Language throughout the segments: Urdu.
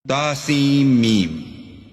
تاسیم میم،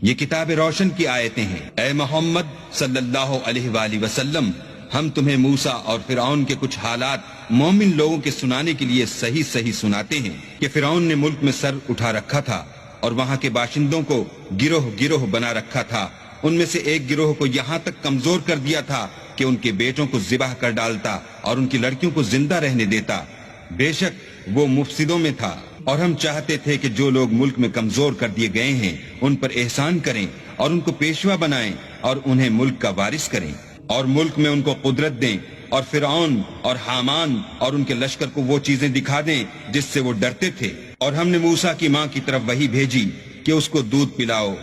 یہ کتاب روشن کی آیتیں ہیں۔ اے محمد صلی اللہ علیہ وآلہ وسلم، ہم تمہیں موسیٰ اور فرعون کے کچھ حالات مومن لوگوں کے سنانے کے لیے صحیح صحیح سناتے ہیں کہ فرعون نے ملک میں سر اٹھا رکھا تھا اور وہاں کے باشندوں کو گروہ گروہ بنا رکھا تھا۔ ان میں سے ایک گروہ کو یہاں تک کمزور کر دیا تھا کہ ان کے بیٹوں کو ذبح کر ڈالتا اور ان کی لڑکیوں کو زندہ رہنے دیتا۔ بے شک وہ مفسدوں میں تھا، اور ہم چاہتے تھے کہ جو لوگ ملک میں کمزور کر دیے گئے ہیں ان پر احسان کریں اور ان کو پیشوا بنائیں اور انہیں ملک کا وارث کریں، اور ملک میں ان کو قدرت دیں، اور فرعون اور حامان اور ان کے لشکر کو وہ چیزیں دکھا دیں جس سے وہ ڈرتے تھے۔ اور ہم نے موسیٰ کی ماں کی طرف وحی بھیجی کہ اس کو دودھ پلاؤ،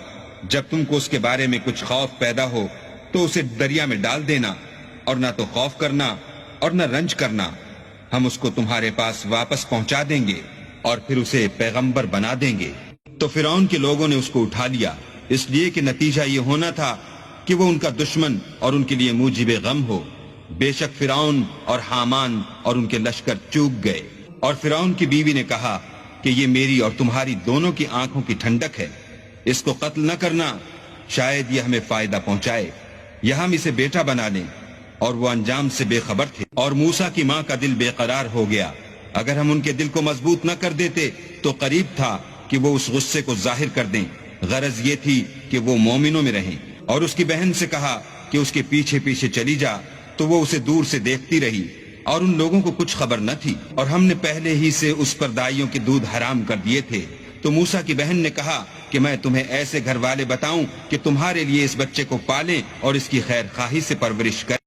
جب تم کو اس کے بارے میں کچھ خوف پیدا ہو تو اسے دریا میں ڈال دینا، اور نہ تو خوف کرنا اور نہ رنج کرنا، ہم اس کو تمہارے پاس واپس پہنچا دیں گے اور پھر اسے پیغمبر بنا دیں گے۔ تو فرعون کے لوگوں نے اس کو اٹھا لیا، اس لیے کہ نتیجہ یہ ہونا تھا کہ وہ ان کا دشمن اور ان کے لیے موجب غم ہو۔ بے شک فرعون اور حامان اور ان کے لشکر چوک گئے۔ اور فرعون کی بیوی نے کہا کہ یہ میری اور تمہاری دونوں کی آنکھوں کی ٹھنڈک ہے، اس کو قتل نہ کرنا، شاید یہ ہمیں فائدہ پہنچائے، یا ہم اسے بیٹا بنا لیں۔ اور وہ انجام سے بے خبر تھے۔ اور موسیٰ کی ماں کا دل بے قرار ہو گیا، اگر ہم ان کے دل کو مضبوط نہ کر دیتے تو قریب تھا کہ وہ اس غصے کو ظاہر کر دیں۔ غرض یہ تھی کہ وہ مومنوں میں رہیں۔ اور اس کی بہن سے کہا کہ اس کے پیچھے پیچھے چلی جا، تو وہ اسے دور سے دیکھتی رہی، اور ان لوگوں کو کچھ خبر نہ تھی، اور ہم نے پہلے ہی سے اس پر دائیوں کے دودھ حرام کر دیے تھے۔ تو موسیٰ کی بہن نے کہا کہ میں تمہیں ایسے گھر والے بتاؤں کہ تمہارے لیے اس بچے کو پالیں اور اس کی خیر خواہی سے پرورش کریں۔